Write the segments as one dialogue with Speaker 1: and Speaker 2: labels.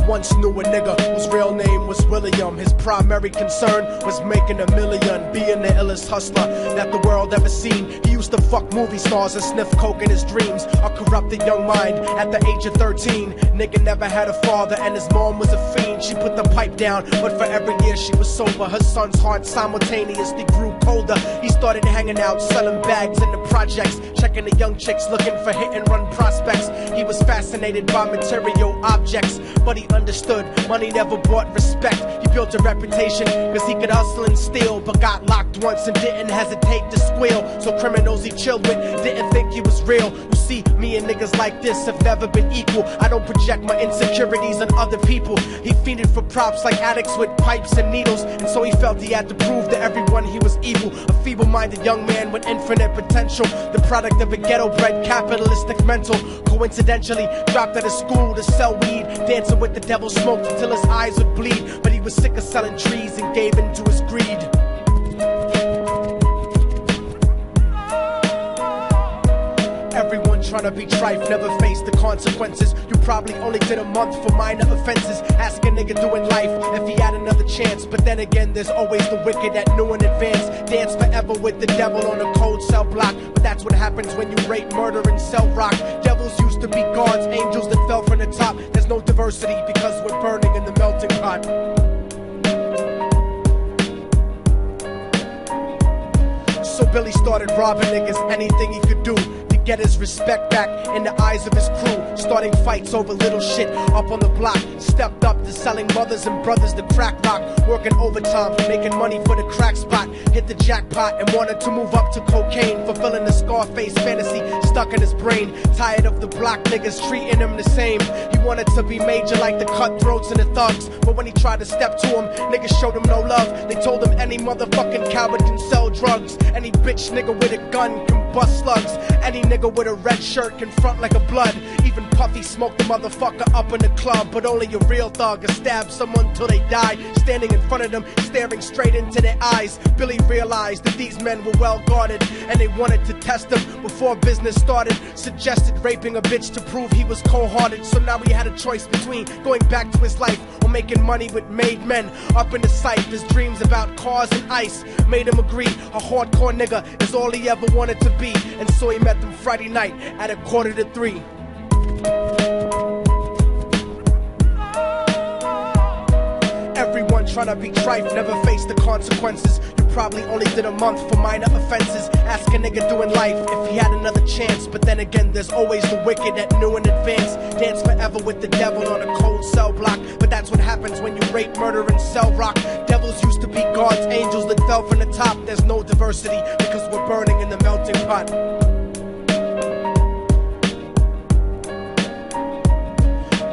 Speaker 1: once knew a nigga whose real name was William. His primary concern was making $1 million, being the illest hustler that the world ever seen. He used to fuck movie stars and sniff coke in his dreams. A corrupted young mind at the age of 13. Nigga never had a father and his mom was a fiend. She put the pipe down, but for every year she was sober, her son's heart simultaneously grew colder. He started hanging out, selling bags in the projects, checking the young chicks looking for hit and run prospects. He was fascinated by material objects, but he understood money never brought respect. He built a reputation cause he could hustle and steal, but got locked once and didn't hesitate to squeal. So criminals he chilled with didn't think he was real. You see, me and niggas like this have never been equal. I don't project my insecurities on other people. He fiended for props like addicts with pipes and needles, and so he felt he had to prove to everyone he was evil. A feeble-minded young man with infinite potential, the product of a ghetto-bred capitalistic mental. Coincidentally dropped out of school to sell weed, dancing with the devil, smoked until his eyes would bleed. But he was sick of selling trees and gave in to his greed. Everyone trying to be trife never faced the consequences. You probably only did a month for minor offenses. Ask a nigga doing life if he had another chance. But then again, there's always the wicked that knew in advance. Dance forever with the devil on a cold cell block. But that's what happens when you rape, murder, and sell rock. Devils used to be gods, angels that fell from the top. There's no diversity because we're burning in the melting pot. So Billy started robbing niggas, anything he could do to get his respect back in the eyes of his crew. Starting fights over little shit up on the block. Stepped up to selling mothers and brothers the crack rock. Working overtime, making money for the crack spot. Hit the jackpot and wanted to move up to cocaine, fulfilling the Scarface fantasy stuck in his brain. Tired of the block niggas treating him the same. He wanted to be major like the cutthroats and the thugs, but when he tried to step to him, niggas showed him no love. They told him any motherfucking coward can sell drugs. Any bitch nigga with a gun can bust slugs. Any nigga with a red shirt can front like a blood. Even Puffy smoked the motherfucker up in the club. But only a real thug can stab someone till they die. Standing in front of them, staring straight into their eyes, Billy realized that these men were well guarded, and they wanted to test him before business started. Suggested raping a bitch to prove he was cold-hearted. So now he had a choice between going back to his life or making money with made men. Up in the sight, his dreams about cars and ice made him agree a hardcore nigga is all he ever wanted to be. And so he met them Friday night at 2:45. Everyone trying to be trife never faced the consequences. You probably only did a month for minor offenses. Ask a nigga doing life if he had another chance. But then again, there's always the wicked that knew in advance. Dance forever with the devil on a cold cell block. But that's what happens when you rape, murder, and sell rock. Devils used to be gods, angels that fell from the top. There's no diversity because we're burning in the melting pot.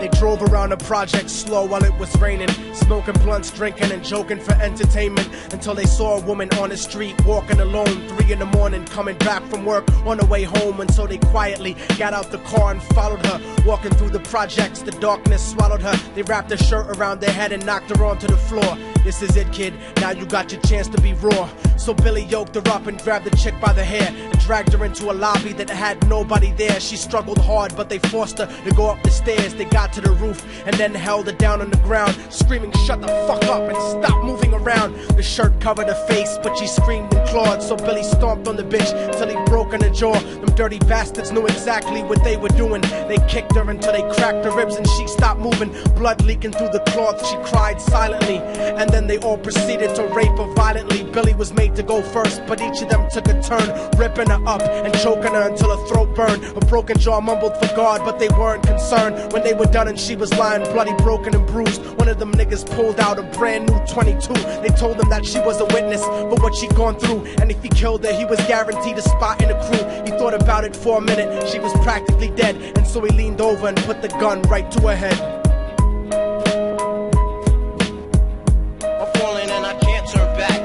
Speaker 1: They drove around the project slow while it was raining, smoking blunts, drinking and joking for entertainment, until they saw a woman on the street walking alone, 3 in the morning, coming back from work on the way home. And so they quietly got out the car and followed her. Walking through the projects, the darkness swallowed her. They wrapped her shirt around their head and knocked her onto the floor. This is it, kid, now you got your chance to be raw. So Billy yoked her up and grabbed the chick by the hair and dragged her into a lobby that had nobody there. She struggled hard, but they forced her to go up the stairs. They got to the roof and then held her down on the ground, screaming, "Shut the fuck up and stop moving around." The shirt covered her face, but she screamed and clawed. So Billy stomped on the bitch till he broke in her jaw. Them dirty bastards knew exactly what they were doing. They kicked her until they cracked her ribs and she stopped moving. Blood leaking through the cloth, she cried silently. And then they all proceeded to rape her violently. Billy was made to go first, but each of them took a turn, ripping her up and choking her until her throat burned. Her broken jaw mumbled for God, but they weren't concerned. When they were done and she was lying bloody, broken and bruised, one of them niggas pulled out a brand new 22. They told him that she was a witness for what she'd gone through, and if he killed her, he was guaranteed a spot in the crew. He thought about it for a minute, she was practically dead, and so he leaned over and put the gun right to her head.
Speaker 2: I'm falling and I can't turn back.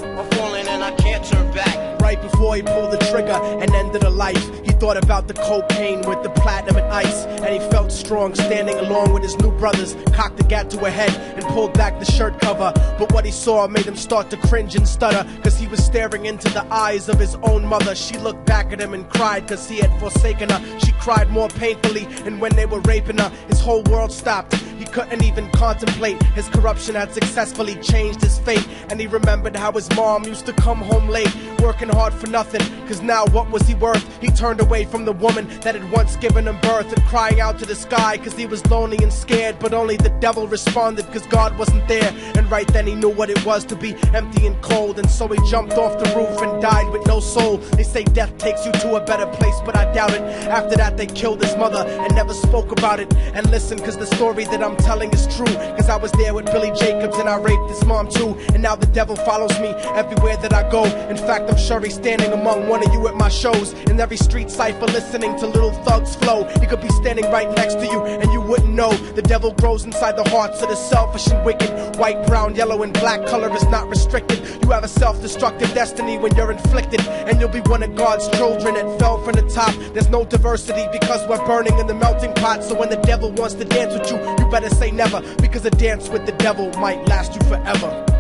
Speaker 2: I'm falling and I can't turn back.
Speaker 1: Right before he pulled the trigger and ended her life, he thought about the cocaine with the platinum and ice, and he felt strong standing along with his new brothers. Cocked the gat to a head and pulled back the shirt cover, but what he saw made him start to cringe and stutter, cause he was staring into the eyes of his own mother. She looked back at him and cried cause he had forsaken her. She cried more painfully, and when they were raping her, his whole world stopped. He couldn't even contemplate. His corruption had successfully changed his fate, and he remembered how his mom used to come home late, working hard for nothing, cause now what was he worth? He turned away from the woman that had once given him birth, and crying out to the sky cause he was lonely and scared, but only the devil responded cause God wasn't there. And right then he knew what it was to be empty and cold, and so he jumped off the roof and died with no soul. They say death takes you to a better place, but I doubt it. After that they killed his mother and never spoke about it. And listen, cause the story that I'm telling is true, cause I was there with Billy Jacobs and I raped his mom too. And now the devil follows me everywhere that I go. In fact, I'm sure he's standing among one of you at my shows, in every street cipher listening to little thugs flow. He could be standing right next to you and you wouldn't know. The devil grows inside the hearts of the selfish and wicked. White, brown, yellow and black color is not restricted. You have a self-destructive destiny when you're inflicted, and you'll be one of God's children that fell from the top. There's no diversity because we're burning in the melting pot. So when the devil wants to dance with you, you better say never, because a dance with the devil might last you forever.